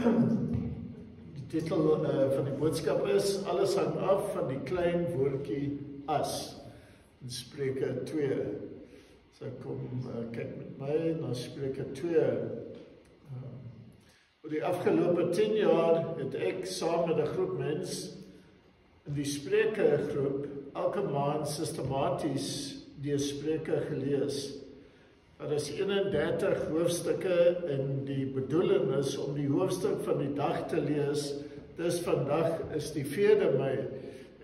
Die titel van die boodskap is Alles hang af van die klein woordjie as in Spreuke 2. So kom kyk met my na Spreuke 2. Oor die afgelope 10 jaar het ek saam met 'n groep mens in die Spreuke groep elke maand sistematies die Spreuke gelees. Daar is 31 hoofstukke en die bedoeling is om die hoofstuk van die dag te lees. Dus vandag is die 4de Mei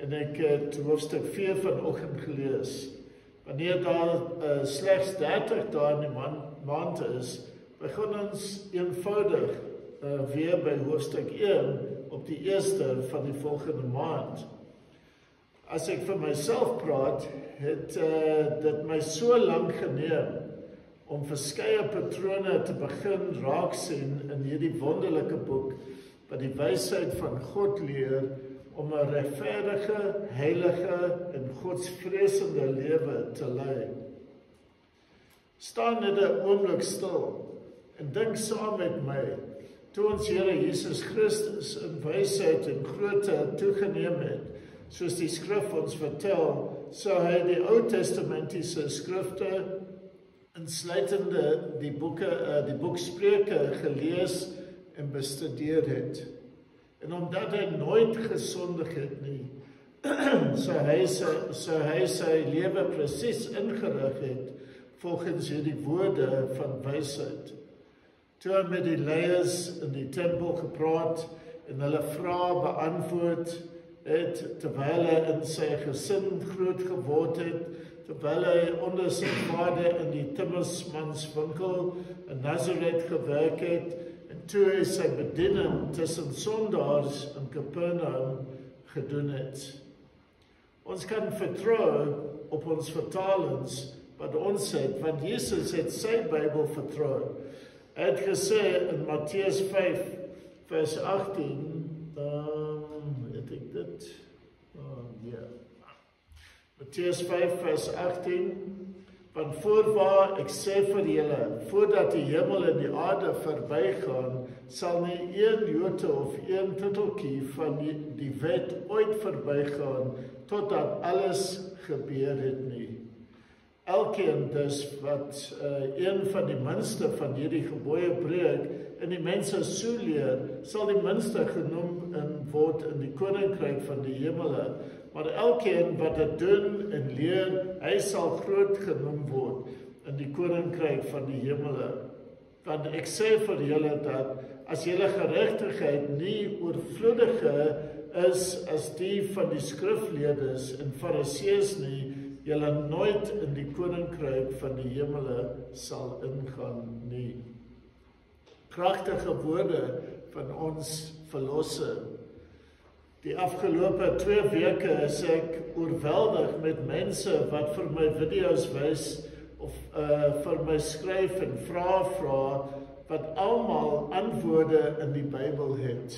en ek het hoofstuk 4 vanoggend gelees. Wanneer daar slegs 30 dae in die maand is, begin ons eenvoudig weer by hoofstuk 1 op die 1ste van die volgende maand. As ek vir myself praat, het dit my so lank geneem om verskeie patrone te begin raak sien in hierdie wonderlike boek, wat die wysheid van God leer om 'n regverdige, heilige en godsvreesende lewe te lei. Staan net 'n oomblik stil en dink saam met my, toe ons Here Jesus Christus in wysheid en grootte toegeneem het, soos die skrif ons vertel, sou hy die Ou Testamentiese skrifte, insluitende die boek Spreuke gelees en bestudeer het. En omdat hy nooit gesondig het nie, so hy sy lewe presies ingerig het volgens hierdie woorde van wysheid. Toe hy met die leiers in die tempel gepraat en hulle vrae beantwoord het, terwyl hy in sy gesin groot geword het, terwyl hy onder sy vader in die timmersmanswinkel in Nazareth gewerk het, en toe hy sy bediening tussen sondaars in Capernaum gedoen het. Ons kan vertrou op ons vertalings wat ons het, want Jesus het sy Bybel vertrou. Hy het gesê in Matteus 5 vers 18, weet ek dit? Matteus 5 vers 18, want voorwaar ek sê vir julle, voordat die hemel en die aarde verbygaan, sal nie een jote of een titteltjie van die wet ooit verbygaan, totdat alles gebeur het nie. Elkeen dus wat een van die minste van hierdie gebooie breek en die mense so leer, sal die minste genoem word in die koninkryk van die hemele. Maar elkeen wat dit doen en leer, hy sal groot genoem word in die koninkryk van die hemele. Want ek sê vir julle dat as julle geregtigheid nie oorvloedige is as die van die skrifleerders en fariseërs nie, julle nooit in die koninkryk van die hemele sal ingaan nie. Kragtige woorde van ons verlosser. Die afgelope 2 weke is ek oorweldig met mense wat vir my video's wys of vir my skryf en vra wat almal antwoorde in die Bybel het.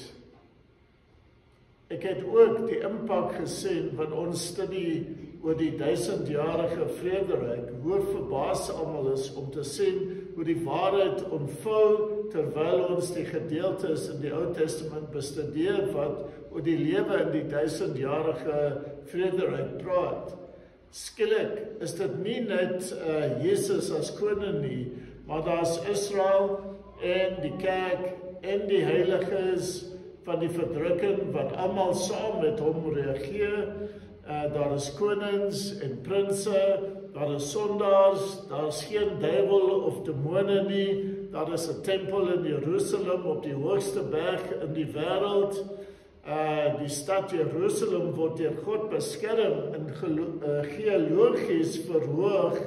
Ek het ook die impak gesien van ons studie oor die 1000-jarige vrederyk, hoe verbaas almal is om te sien hoe die waarheid ontvou terwyl ons die gedeeltes in die Ou Testament bestudeer wat oor die lewe in die 1000-jarige vrederyk praat. Skielik is dit nie net Jesus as koning nie, maar daar's Israel en die kerk en die heiliges van die verdrukking wat almal saam met hom reageer. Daar is konings en prinse, daar is sondaars, daar is geen duiwel of demone nie, daar is 'n tempel in Jerusalem op die hoogste berg in die wêreld. Die stad Jerusalem word deur God beskerm en geologies verhoog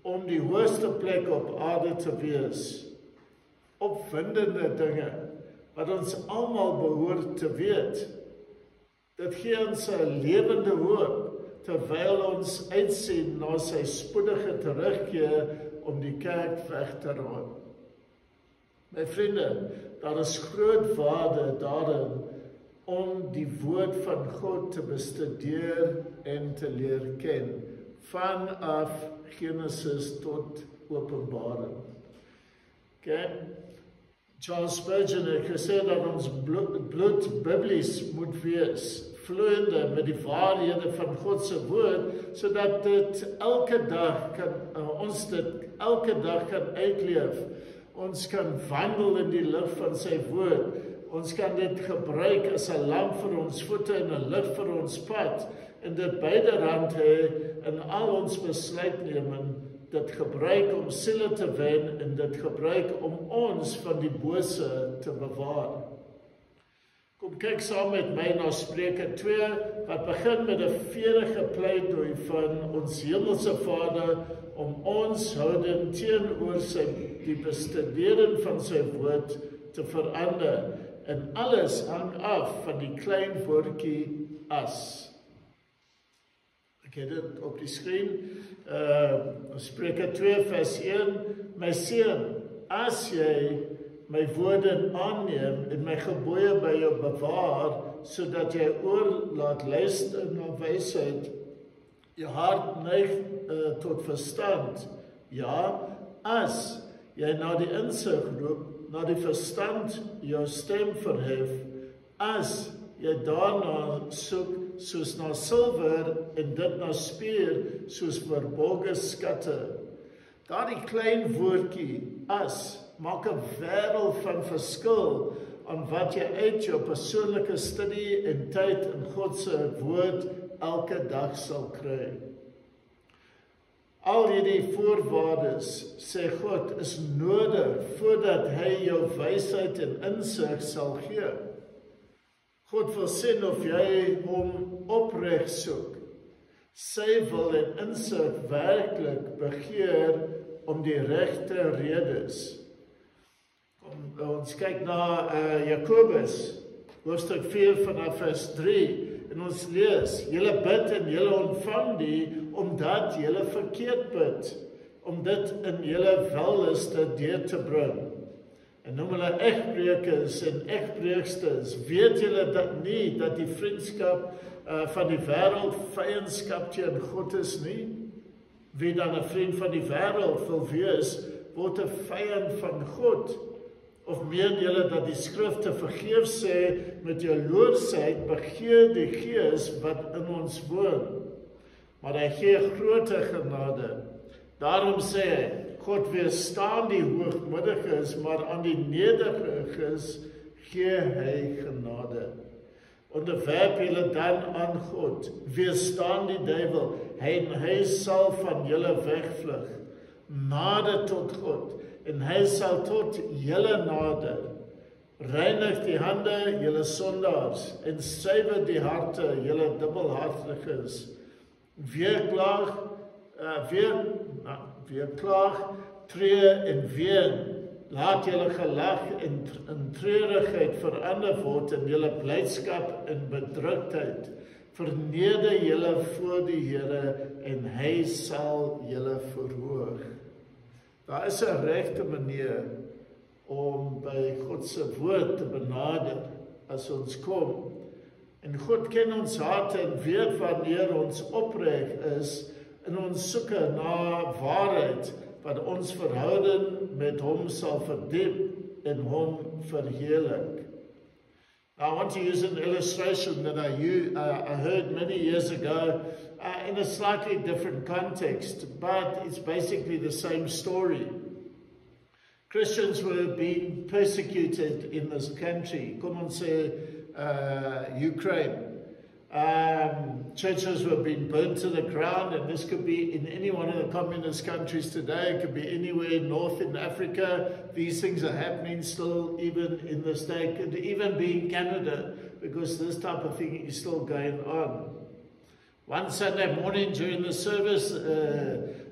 om die hoogste plek op aarde te wees. Opwindende dinge wat ons almal behoort te weet. Dit gee ons 'n lewende hoop terwyl ons uitsien na sy spoedige terugkeer om die kerk weg te ruim. My vriende, daar is groot waarde daarin om die woord van God te bestudeer en te leer ken, vanaf Genesis tot Openbaring. Okay? Charles Spurgeon het gesê dat ons bloed biblies moet wees, vloeiende met die waarhede van God se woord, sodat dit elke dag ons dit elke dag kan uitleef. Ons kan wandel in die lig van sy woord. Ons kan dit gebruik as 'n lamp vir ons voete en 'n lig vir ons pad, en dit byderhand hê in al ons besluitneming, dit gebruik om siele te wen en dit gebruik om ons van die bose te bewaar. Kom kyk saam met my na Spreuke 2, wat begin met 'n vurige pleidooi van ons hemelse Vader om ons houding teenoor die bestudering van sy woord te verander. En alles hang af van die klein woordjie as. Ek het dit op die skerm. Spreuke 2 vers 1. My seun, as jy my woorde aanneem en my gebooie by jou bewaar, sodat jy oor laat luister na wysheid, jou hart neig tot verstand. Ja, as jy na die insig roep, na die verstand jou stem verhef, as jy daarna soek soos na silwer en dit na spier soos verborgde skatte. Daardie klein woordjie as maak 'n wêreld van verskil aan wat jy uit jou persoonlike studie en tyd in God se woord elke dag sal kry. Al hierdie voorwaardes, sê God, is nodig voordat hy jou wysheid en insig sal gee. God wil sien of jy hom opreg soek. Sy wil en insig werklik begeer om die regte redes. Ons kyk na Jakobus, hoofstuk 4 vanaf vers 3, en ons lees, julle bid en julle ontvang die, omdat julle verkeerd bid, om dit in julle welliste deur te bring. En noem hulle egbreekers en egbreeksters, weet julle dat nie, dat die vriendskap van die wêreld vyandskap teen God is nie? Wie dan 'n vriend van die wêreld wil wees, word 'n vyand van God. Of meen julle dat die skrifte vergeefs sê, met jaloersheid begeer die Gees wat in ons woon. Maar hy gee grote genade. Daarom sê hy, God weerstaan die hoogmoediges, maar aan die nederiges gee hy genade. Onderwerp julle dan aan God, weerstaan die duiwel, hy sal van julle wegvlug. Nader tot God, en hy sal tot julle nader. Reinig die hande, julle sondaars, en suiwer die harte, julle dubbelhartiges. Weer klaag, tree en ween. Laat julle gelag en treurigheid verander word in julle blydskap en bedruktheid. Verneder julle voor die Here en hy sal julle verhoog. Daar is 'n regte manier om by God se woord te benader as ons kom. En God ken ons harte en weet wanneer ons opreg is in ons soeke na waarheid, wat ons verhouding met hom sal verdiep en hom verheerlik. Now, I want to use an illustration that I heard many years ago in a slightly different context, but it's basically the same story. Christians were being persecuted in this country, come on say Ukraine. Churches were being burnt to the ground, and this could be in any one of the communist countries today. It could be anywhere north in Africa. These things are happening still, even in the States, could even be in Canada, because this type of thing is still going on. One Sunday morning during the service,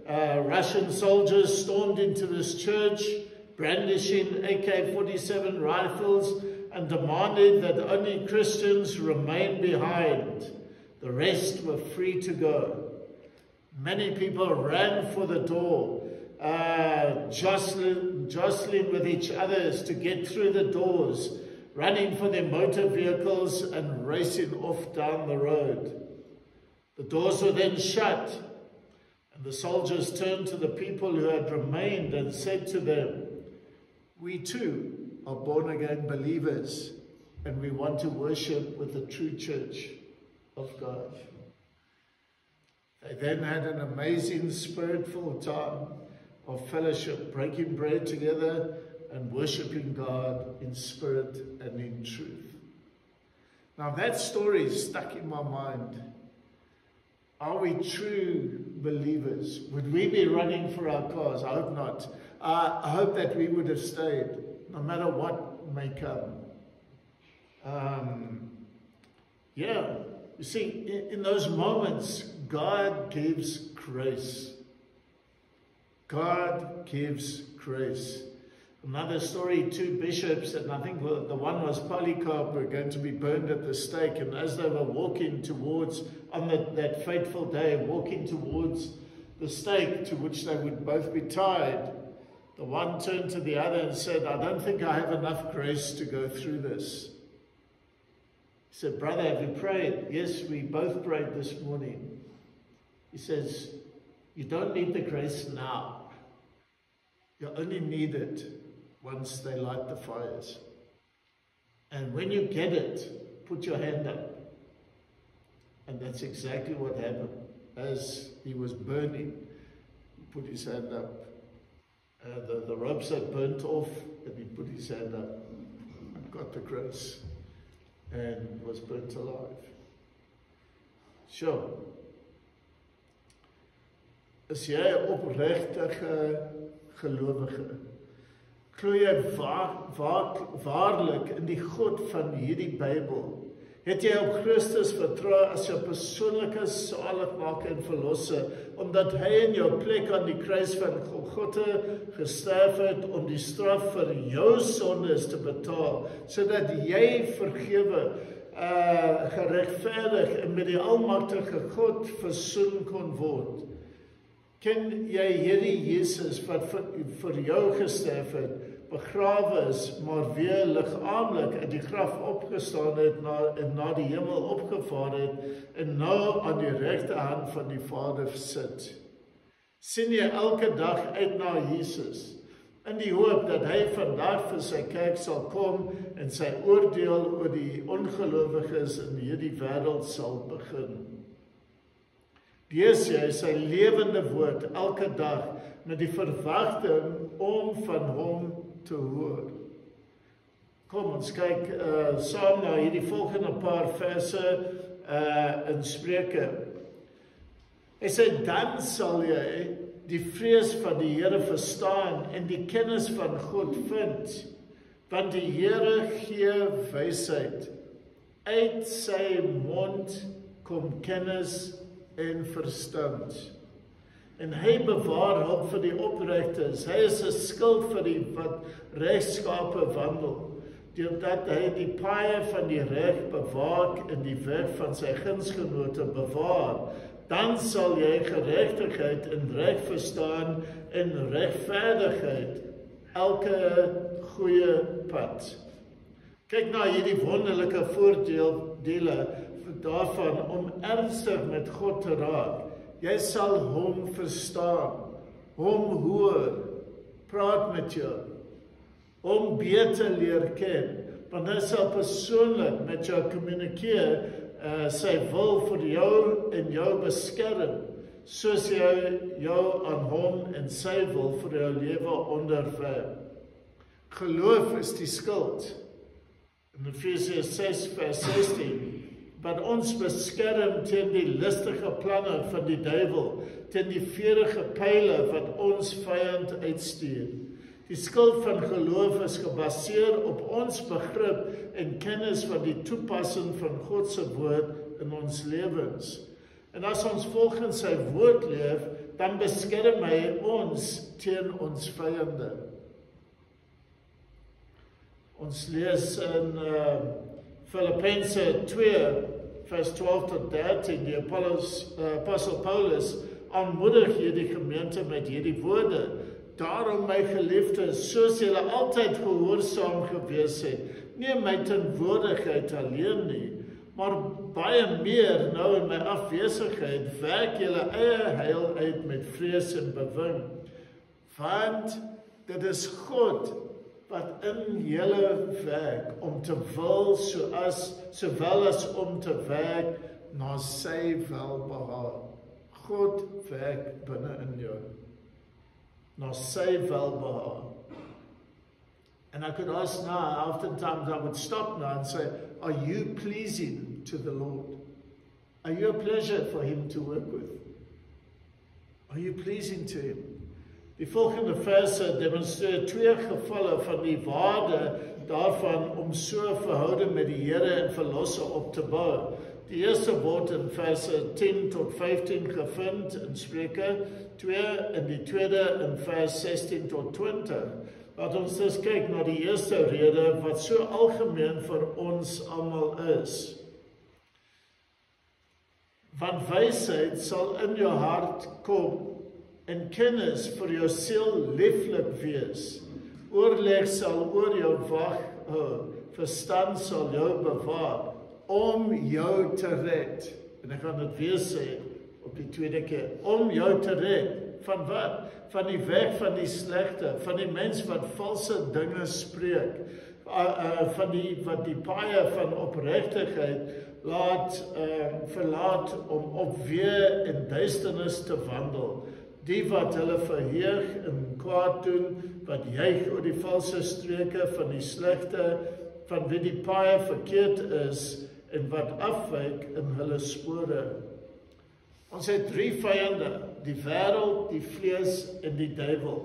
Russian soldiers stormed into this church, brandishing AK-47 rifles, and demanded that only Christians remain behind. The rest were free to go. Many people ran for the door, jostling with each other to get through the doors, running for their motor vehicles and racing off down the road. The doors were then shut, and the soldiers turned to the people who had remained and said to them, "We too are born-again believers, and we want to worship with the true church of God. They then had an amazing spirit-filled time of fellowship, breaking bread together and worshiping God in spirit and in truth. Now that story is stuck in my mind. Are we true believers? Would we be running for our cars? I hope not. I hope that we would have stayed, no matter what may come. Yeah, you see, in those moments, God gives grace. God gives grace. Another story, 2 bishops, and I think the one was Polycarp, were going to be burned at the stake. And as they were walking towards, on that fateful day, walking towards the stake to which they would both be tied, the one turned to the other and said, I don't think I have enough grace to go through this. He said, brother, have you prayed? Yes, we both prayed this morning. He says, you don't need the grace now. You only need it once they light the fires. And when you get it, put your hand up. And that's exactly what happened. As he was burning, he put his hand up. The ropes had burnt off, and he put his hand up and got the grace and was burnt alive. Sure. Is jy 'n oprigtige gelowige? Glo jy waarlik in die God van hierdie Bybel? Het jy op Christus vertrou as jou persoonlike saligmaker en verlosser, omdat hy in jou plek aan die kruis van Golgotha gesterf het om die straf vir jou sondes te betaal, sodat jy vergewe, geregverdig en met die almagtige God versoen kon word? Ken jy hierdie Jesus wat vir jou gesterf het, begrawe is, maar weer liggaamlik uit die graf opgestaan het en na die hemel opgevaar het en nou aan die regterhand van die Vader sit? Sien jy elke dag uit na Jesus, in die hoop dat hy vandag vir sy kerk sal kom en sy oordeel oor die ongelowiges in hierdie wêreld sal begin? Lees jy sy lewende woord elke dag met die verwagting om van hom te hoor? Kom, ons kyk saam na hierdie volgende paar verse in Spreuke. Hy sê, dan sal jy die vrees van die Here verstaan en die kennis van God vind, want die Here gee wysheid. Uit sy mond kom kennis en verstand. En hy bewaar hulp vir die opregtes. Hy is 'n skild vir die wat regskape wandel, deurdat hy die paaie van die reg bewaak en die weg van sy gunsgenote bewaar. Dan sal jy geregtigheid en reg verstaan en regverdigheid, elke goeie pad. Kyk na hierdie wonderlike voordele daarvan om ernstig met God te raak. Jy sal hom verstaan, hom hoor, praat met jou, hom beter leer ken, want hy sal persoonlik met jou kommunikeer, sy wil vir jou en jou beskerm, soos jy jou aan hom en sy wil vir jou lewe onderwerp. Geloof is die skild. In Efesiërs 6 vers 16, wat ons beskerm teen die listige planne van die duiwel, teen die vuurige pyle wat ons vyand uitstuur. Die skild van geloof is gebaseer op ons begrip en kennis van die toepassing van God se woord in ons lewens. En as ons volgens sy woord leef, dan beskerm hy ons teen ons vyande. Ons lees in Filippense 2 vers 12 tot 13, die apostel Paulus aanmoedig hierdie gemeente met hierdie woorde. Daarom, my geliefdes, soos julle altyd gehoorsaam gewees het, nie my teenwoordigheid alleen nie, maar baie meer nou in my afwesigheid, werk julle eie heil uit met vrees en bewing. Want dit is God wat in julle werk om te wil sowel as om te werk na sy welbehaag. God werk binne in jou na sy welbehaag. And I could ask now, oftentimes I would stop now and say, are you pleasing to the Lord? Are you a pleasure for him to work with? Are you pleasing to him? Die volgende verse demonstreer 2 gevalle van die waarde daarvan om so 'n verhouding met die Here en Verlosser op te bou. Die eerste word in verse 10 tot 15 gevind in Spreuke 2 en die tweede in vers 16 tot 20. Laat ons dus kyk na die eerste rede wat so algemeen vir ons almal is. Want wysheid sal in jou hart kom en kennis vir jou siel lieflik wees. Oorleg sal oor jou wag hou, verstand sal jou bewaar om jou te red. En ek gaan dit weer sê op die tweede keer, om jou te red. Van wat? Van die weg van die slegte, van die mens wat valse dinge spreek, van wat die paaie van opregtigheid verlaat om op weer in duisternis te wandel. Die wat hulle verheug en kwaad doen, wat juig oor die valse streke van die slegte, van wie die paaie verkeerd is en wat afwyk in hulle spore. Ons het 3 vyande, die wêreld, die vlees en die duiwel.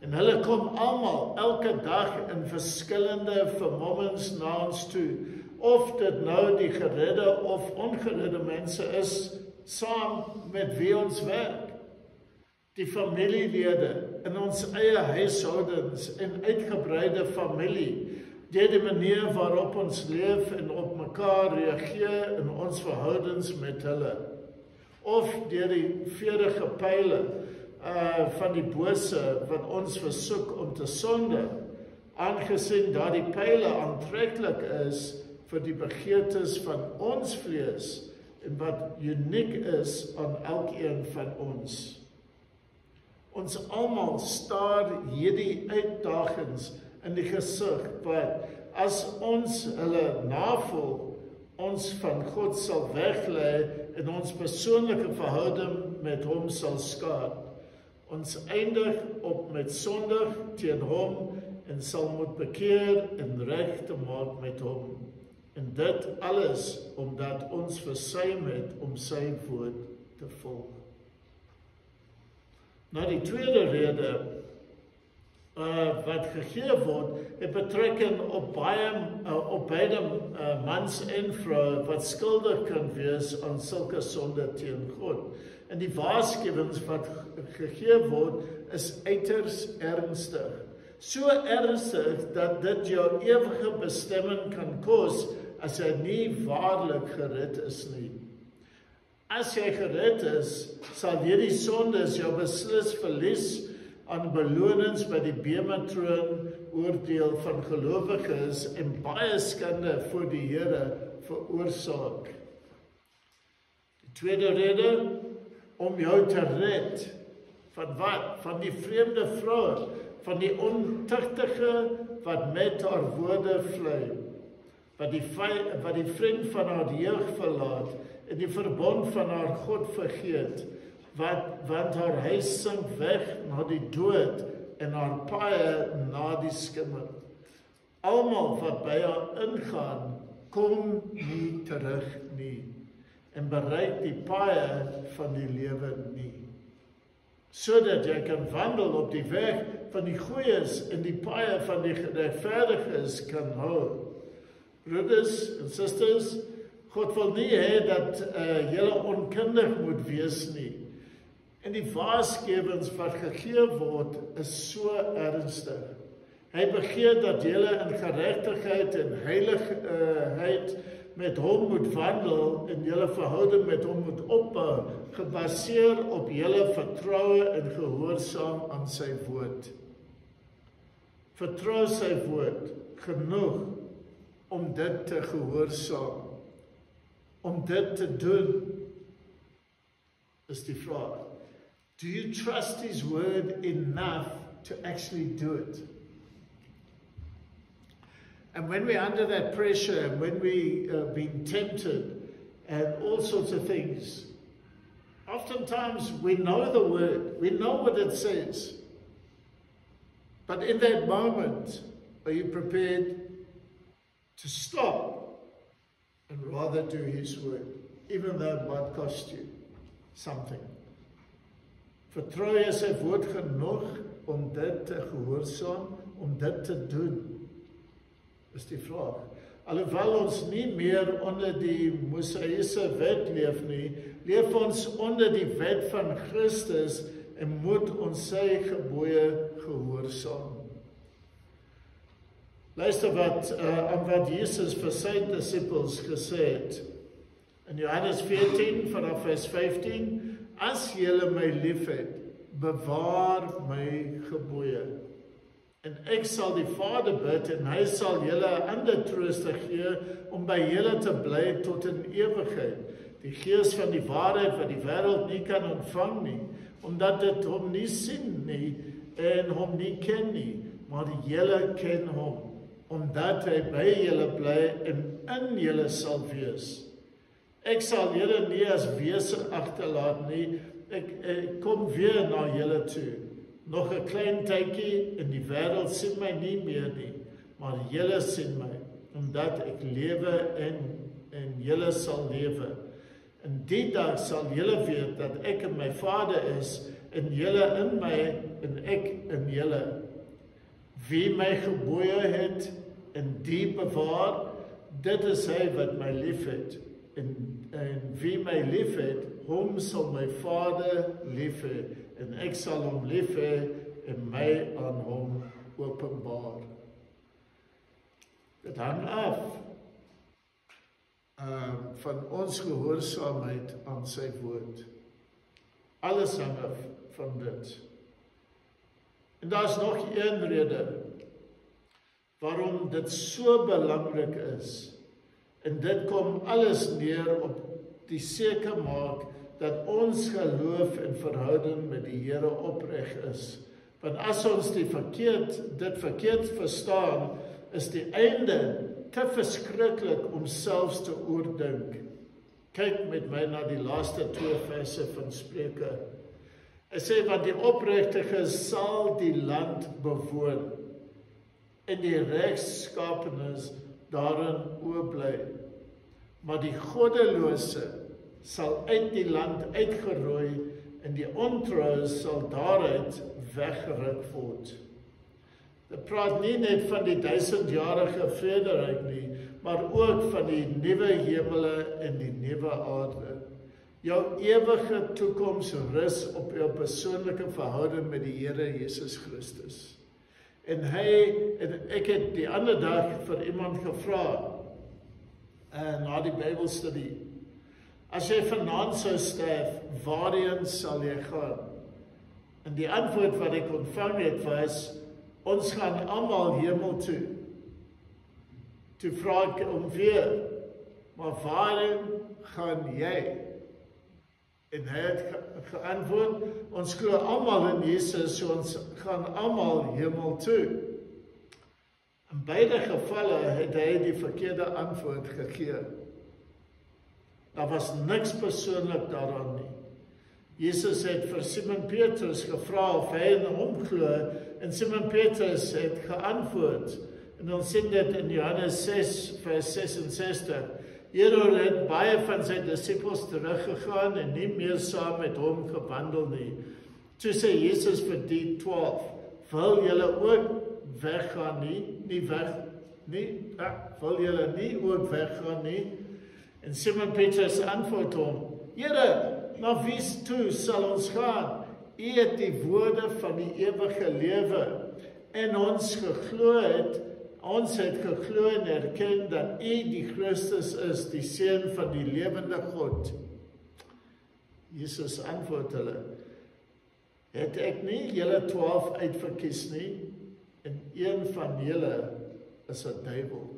En hulle kom almal elke dag in verskillende vermommings na ons toe. Of dit nou die geredde of ongeredde mense is, saam met wie ons werk. Die familielede in ons eie huishoudings en uitgebreide familie, deur die manier waarop ons leef en op mekaar reageer in ons verhoudings met hulle. Of deur die vuurige pyle van die bose wat ons versoek om te sonde, aangesien daardie pyle aantreklik is vir die begeertes van ons vlees en wat uniek is aan elkeen van ons. Ons almal staar hierdie uitdagings in die gesig wat as ons hulle navolg, ons van God sal weglei en ons persoonlike verhouding met hom sal skaad. Ons eindig op met sondig teen hom en sal moet bekeer en reg te maak met hom. En dit alles omdat ons versuim het om sy woord te volg. Nou die tweede rede wat gegee word, het betrekking op beide mans en vrou wat skuldig kan wees aan sulke sonde teen God. En die waarskuwings wat gegee word is uiters ernstig. So ernstig dat dit jou ewige bestemming kan kos as jy nie waarlik gered is nie. As jy gered is, sal hierdie sondes jou beslis verlies aan belonings by die Bema-troon oordeel van gelowiges en baie skande voor die Here veroorsaak. Die tweede rede, om jou te red. Van wat? Van die vreemde vrou, van die ontuchtige wat met haar woorde vlei, wat die vriend van haar jeug verlaat en die verbond van haar God vergeet, want haar huis sink weg na die dood en haar paaie na die skimmer. Almal wat by haar ingaan, kom nie terug nie en bereik die paaie van die lewe nie. Sodat jy kan wandel op die weg van die goeies en die paaie van die geregverdiges kan hou. Broeders en susters, God wil nie hê dat julle onkundig moet wees nie. En die waarskuwings wat gegee word is so ernstig. Hy begeer dat julle in geregtigheid en heiligheid met hom moet wandel en julle verhouding met hom moet opbou, gebaseer op julle vertroue en gehoorsaam aan sy woord. Vertrou sy woord genoeg om dit te gehoorsaam. Om dit te doen, is die vraag. Do you trust his word enough to actually do it? And when we're under that pressure, and when we being tempted, and all sorts of things, oftentimes we know the word, we know what it says. But in that moment, are you prepared to stop and rather do his word, even though it might cost you something? Vertrou jy sy woord genoeg om dit te gehoorsaam, om dit te doen? Is die vraag. Alhoewel ons nie meer onder die Mosaïese wet leef nie, leef ons onder die wet van Christus en moet ons sy gebooie gehoorsaam. Luister aan wat Jesus vir sy disippels gesê het. In Johannes 14 vanaf vers 15, as julle my liefhet, bewaar my gebooie. En ek sal die Vader bid, en hy sal julle 'n ander trooster gee, om by julle te bly tot in ewigheid. Die Gees van die waarheid wat die wêreld nie kan ontvang nie, omdat dit hom nie sien nie, en hom nie ken nie, maar julle ken hom, omdat hy by julle bly en in julle sal wees. Ek sal julle nie as wese agterlaat nie, ek kom weer na julle toe. Nog 'n klein tydjie en die wêreld sien my nie meer nie, maar julle sien my, omdat ek lewe en julle sal lewe. En die dag sal julle weet dat ek in my Vader is, en julle in my, en ek in julle. Wie my gebooie het en die bewaar, dit is hy wat my liefhet. En wie my liefhet, hom sal my Vader lief hê, en ek sal hom lief hê en my aan hom openbaar. Dit hang af van ons gehoorsaamheid aan sy woord. Alles hang af van dit. En daar is nog een rede waarom dit so belangrik is. En dit kom alles neer op die seker maak dat ons geloof en verhouding met die Here opreg is. Want as ons dit verkeerd verstaan, is die einde te verskriklik om selfs te oordink. Kyk met my na die laaste 2 verse van Spreuke. Hy sê, want die opregtiges sal die land bewoon, en die regskapenes daarin oorbly. Maar die goddelose sal uit die land uitgerooi, en die ontroues sal daaruit weggeruk word. Dit praat nie net van die 1000-jarige vrederyk nie, maar ook van die nuwe hemele en die nuwe aarde. Jou ewige toekoms rus op jou persoonlike verhouding met die Here Jesus Christus. En ek het die ander dag vir iemand gevra, na die Bybelstudie, as jy vanaand sou sterf, waarheen sal jy gaan? En die antwoord wat ek ontvang het was, ons gaan almal hemel toe. Toe vra ek om weer, maar waarheen gaan jy? En hy het geantwoord, ons glo almal in Jesus, so ons gaan almal hemel toe. In beide gevalle het hy die verkeerde antwoord gegee. Daar was niks persoonlik daaraan nie. Jesus het vir Simon Petrus gevra of hy in hom glo, en Simon Petrus het geantwoord. En ons sien dit in Johannes 6 vers 66. Hierdoor het baie van sy disippels teruggegaan en nie meer saam met hom gewandel nie. Toe sê Jesus vir die 12, wil julle ook weggaan nie? Wil julle nie ook weggaan nie? En Simon Petrus antwoord hom, Here, na wie toe sal ons gaan? U het die woorde van die ewige lewe, en ons het geglo en erken dat U die Christus is, die Seun van die lewende God. Jesus antwoord hulle, het ek nie julle 12 uitverkies nie, en een van julle is 'n duiwel.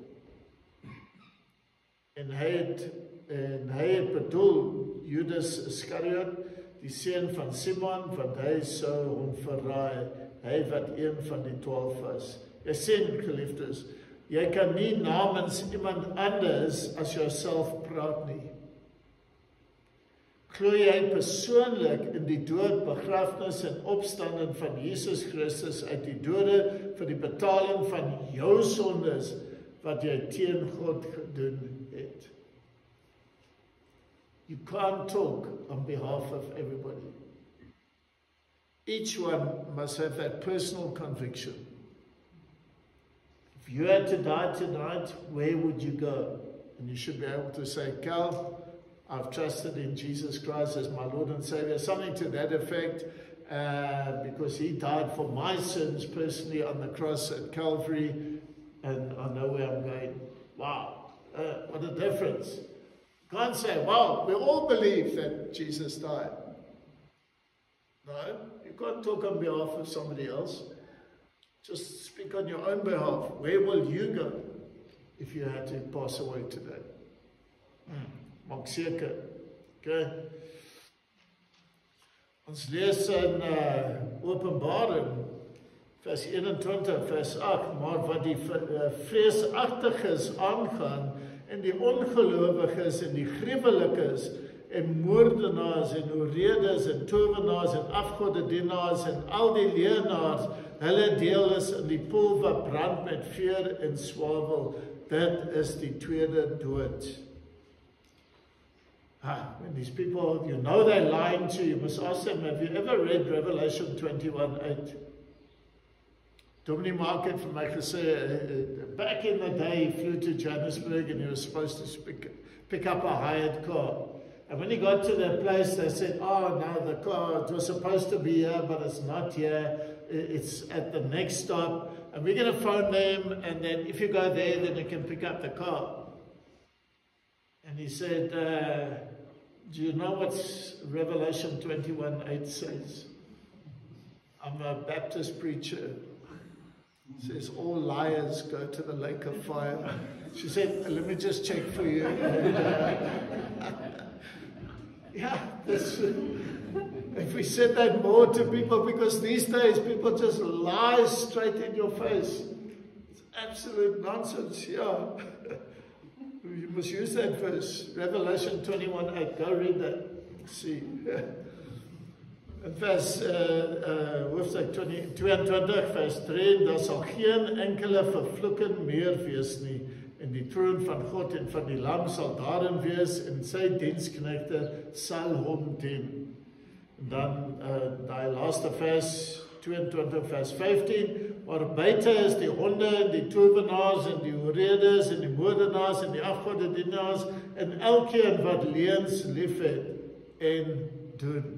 En hy het bedoel, Judas Iskariot, die seun van Simon, want hy sou hom verraai, hy wat een van die 12 was. Jy sien, geliefdes, Jy kan nie namens iemand anders as jouself praat nie. Glo jy persoonlik in die dood, begrafnis en opstanding van Jesus Christus uit die dode vir die betaling van jou sondes wat jy teen God gedoen het? You can't talk on behalf of everybody. Each one must have that personal conviction. If you had to die tonight, where would you go? And you should be able to say, Cal, I've trusted in Jesus Christ as my Lord and Savior, something to that effect, because He died for my sins personally on the cross at Calvary, and I know where I'm going. Wow, what a difference. You can't say, well, we all believe that Jesus died. No, you can't talk on behalf of somebody else. Just speak on your own behalf. Where will you go if you had to pass away today? Maak seker. Okay. Ons lees in Openbaring, vers 21, vers 8, maar wat die vreesagtiges aangaan, en die ongelowiges, en die gruwelikes, en moordenaars, en oredes, en towenaars, en afgodedienaars, en al die leenaars, hulle deel is in die poel wat brand met vuur en swavel. Dit is die tweede dood. When these people, you know they're lying to you, you must ask them, have you ever read Revelation 21:8? Dominic Mark het vir my gesê, back in the day, he flew to Johannesburg and he was supposed to pick up a hired car. And when he got to that place, they said, oh no, the car, it was supposed to be here, but it's not here. It's at the next stop. And we're going to phone them, and then if you go there, then you can pick up the car. And he said, do you know what Revelation 21:8 says? I'm a Baptist preacher. It says, all liars go to the lake of fire. She said, let me just check for you. Yeah, if we said that more to people, because these days people just lie straight in your face. It's absolute nonsense, yeah. You must use that verse, Revelation 21:8. Go read that. See. In vers hoofstuk 22 vers 3, daar sal geen enkele vervloeking meer wees nie, en die troon van God en van die Lam sal daarin wees, en sy diensknegte sal hom dien. En dan die laaste vers 22 vers 15, maar buite is die honde en die towenaars en die oredes en die moordenaars en die afgodedienaars en elkeen wat leuns liefhet en doen.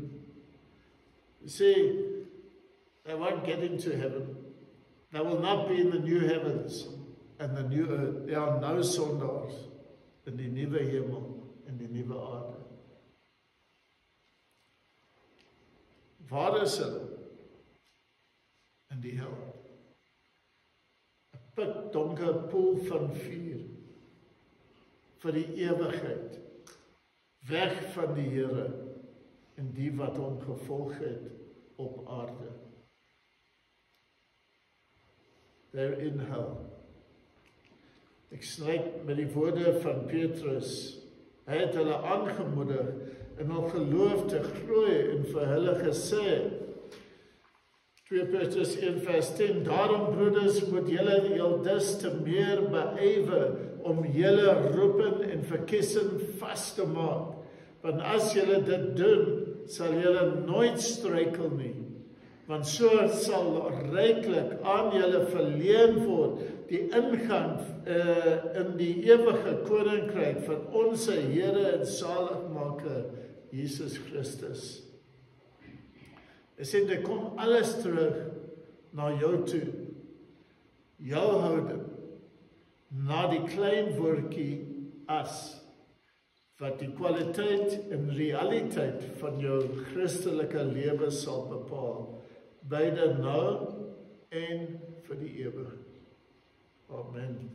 You see, they won't get into heaven. They will not be in the new heavens and the new earth. There are no sondaars in die nuwe hemel en die nuwe aarde. Waar is hulle? In die hel. 'n Pikdonker poel van vuur vir die ewigheid. Weg van die Here en die wat hom gevolg het op aarde. They're in hell. Ek sluit met die woorde van Petrus. Hy het hulle aangemoedig in hul geloof te groei en vir hulle gesê, 2 Petrus 1 vers 10, daarom broeders moet julle heel des te meer beywer om julle roeping en verkiesing vas te maak. Want as julle dit doen, sal julle nooit struikel nie. Want so sal ryklik aan julle verleen word die ingang in die ewige koninkryk van ons Here en Saligmaker Jesus Christus. Hy sê, dit kom alles terug na jou toe. Jou houding, na die klein woordjie as, wat die kwaliteit en realiteit van jou Christelike lewe sal bepaal, beide nou en vir die ewig. Amen.